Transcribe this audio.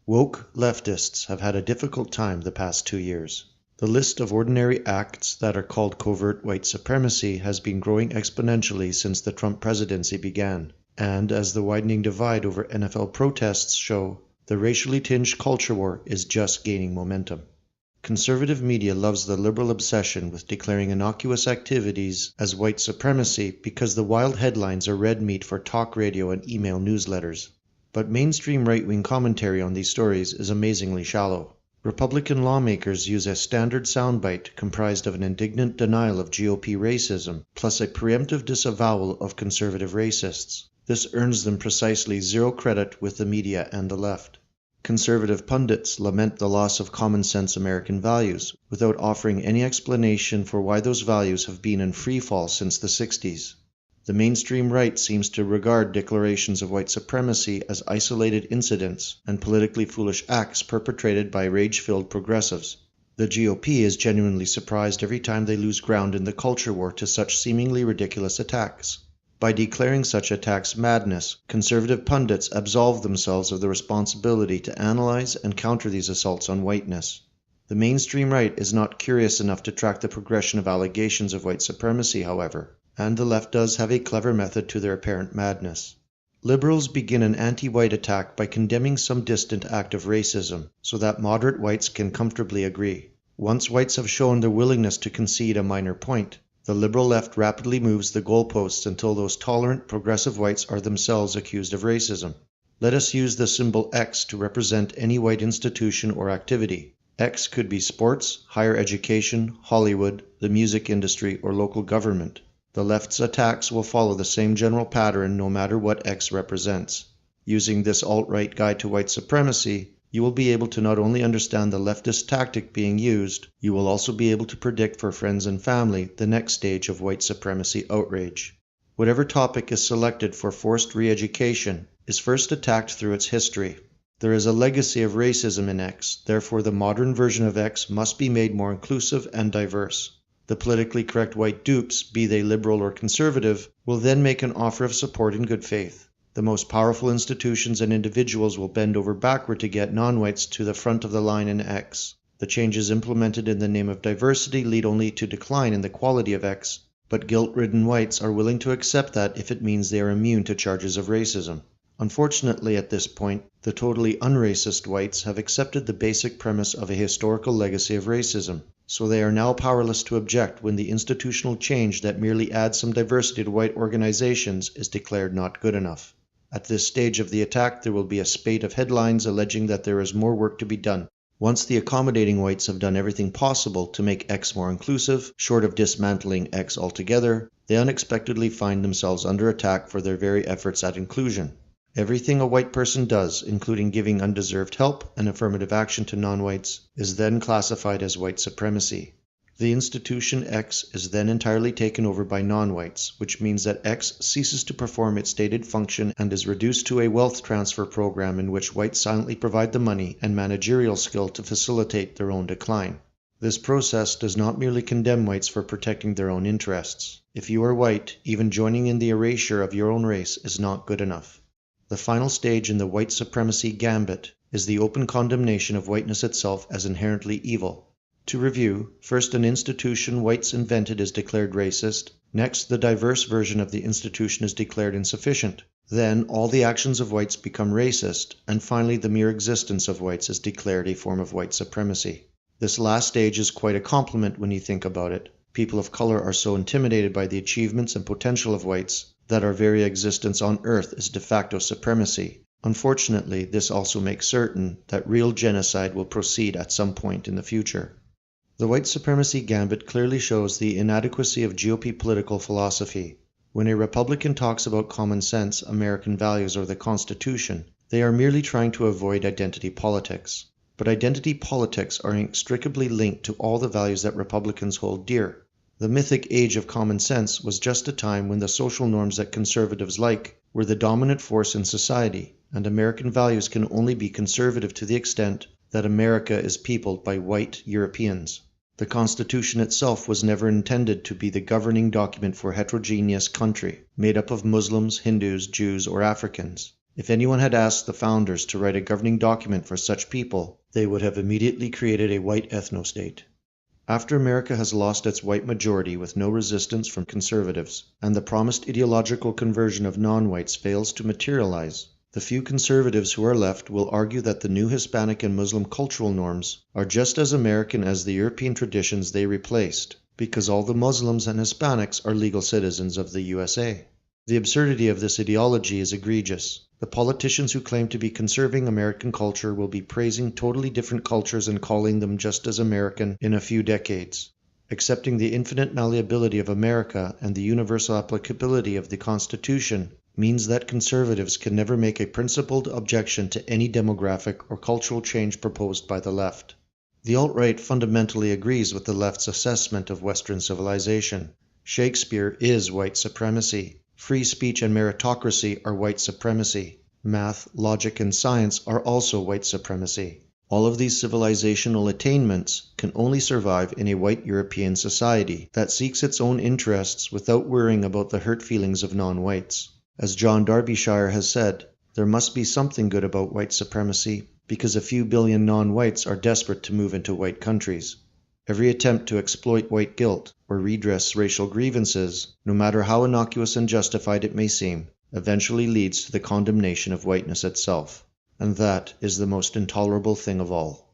Woke leftists have had a difficult time the past 2 years. The list of ordinary acts that are called covert white supremacy has been growing exponentially since the Trump presidency began, and as the widening divide over NFL protests show, the racially tinged culture war is just gaining momentum. Conservative media loves the liberal obsession with declaring innocuous activities as white supremacy because the wild headlines are red meat for talk radio and email newsletters. But mainstream right-wing commentary on these stories is amazingly shallow. Republican lawmakers use a standard soundbite comprised of an indignant denial of GOP racism, plus a preemptive disavowal of conservative racists. This earns them precisely zero credit with the media and the left. Conservative pundits lament the loss of common-sense American values, without offering any explanation for why those values have been in free fall since the 60s. The mainstream right seems to regard declarations of white supremacy as isolated incidents and politically foolish acts perpetrated by rage-filled progressives. The GOP is genuinely surprised every time they lose ground in the culture war to such seemingly ridiculous attacks. By declaring such attacks madness, conservative pundits absolve themselves of the responsibility to analyze and counter these assaults on whiteness. The mainstream right is not curious enough to track the progression of allegations of white supremacy, however, and the left does have a clever method to their apparent madness. Liberals begin an anti-white attack by condemning some distant act of racism, so that moderate whites can comfortably agree. Once whites have shown their willingness to concede a minor point, the liberal left rapidly moves the goalposts until those tolerant, progressive whites are themselves accused of racism. Let us use the symbol X to represent any white institution or activity. X could be sports, higher education, Hollywood, the music industry, or local government. The left's attacks will follow the same general pattern no matter what X represents. Using this alt-right guide to white supremacy, you will be able to not only understand the leftist tactic being used, you will also be able to predict for friends and family the next stage of white supremacy outrage. Whatever topic is selected for forced re-education is first attacked through its history. There is a legacy of racism in X, therefore the modern version of X must be made more inclusive and diverse. The politically correct white dupes, be they liberal or conservative, will then make an offer of support in good faith. The most powerful institutions and individuals will bend over backward to get non-whites to the front of the line in X. The changes implemented in the name of diversity lead only to decline in the quality of X, but guilt-ridden whites are willing to accept that if it means they are immune to charges of racism. Unfortunately, at this point, the totally unracist whites have accepted the basic premise of a historical legacy of racism, so they are now powerless to object when the institutional change that merely adds some diversity to white organizations is declared not good enough. At this stage of the attack, there will be a spate of headlines alleging that there is more work to be done. Once the accommodating whites have done everything possible to make X more inclusive, short of dismantling X altogether, they unexpectedly find themselves under attack for their very efforts at inclusion. Everything a white person does, including giving undeserved help and affirmative action to non-whites, is then classified as white supremacy. The institution X is then entirely taken over by non-whites, which means that X ceases to perform its stated function and is reduced to a wealth transfer program in which whites silently provide the money and managerial skill to facilitate their own decline. This process does not merely condemn whites for protecting their own interests. If you are white, even joining in the erasure of your own race is not good enough. The final stage in the white supremacy gambit is the open condemnation of whiteness itself as inherently evil. To review, first an institution whites invented is declared racist, next the diverse version of the institution is declared insufficient, then all the actions of whites become racist, and finally the mere existence of whites is declared a form of white supremacy. This last stage is quite a compliment when you think about it. People of color are so intimidated by the achievements and potential of whites that our very existence on Earth is de facto supremacy. Unfortunately, this also makes certain that real genocide will proceed at some point in the future. The white supremacy gambit clearly shows the inadequacy of GOP political philosophy. When a Republican talks about common sense, American values, or the Constitution, they are merely trying to avoid identity politics. But identity politics are inextricably linked to all the values that Republicans hold dear. The mythic age of common sense was just a time when the social norms that conservatives like were the dominant force in society, and American values can only be conservative to the extent that America is peopled by white Europeans. The Constitution itself was never intended to be the governing document for a heterogeneous country, made up of Muslims, Hindus, Jews, or Africans. If anyone had asked the founders to write a governing document for such people, they would have immediately created a white ethnostate. After America has lost its white majority with no resistance from conservatives, and the promised ideological conversion of non-whites fails to materialize, the few conservatives who are left will argue that the new Hispanic and Muslim cultural norms are just as American as the European traditions they replaced, because all the Muslims and Hispanics are legal citizens of the USA. The absurdity of this ideology is egregious. The politicians who claim to be conserving American culture will be praising totally different cultures and calling them just as American in a few decades. Accepting the infinite malleability of America and the universal applicability of the Constitution means that conservatives can never make a principled objection to any demographic or cultural change proposed by the left. The alt-right fundamentally agrees with the left's assessment of Western civilization. Shakespeare is white supremacy. Free speech and meritocracy are white supremacy. Math, logic, and science are also white supremacy. All of these civilizational attainments can only survive in a white European society that seeks its own interests without worrying about the hurt feelings of non-whites. As John Darbyshire has said, there must be something good about white supremacy because a few billion non-whites are desperate to move into white countries. Every attempt to exploit white guilt or redress racial grievances, no matter how innocuous and justified it may seem, eventually leads to the condemnation of whiteness itself. And that is the most intolerable thing of all.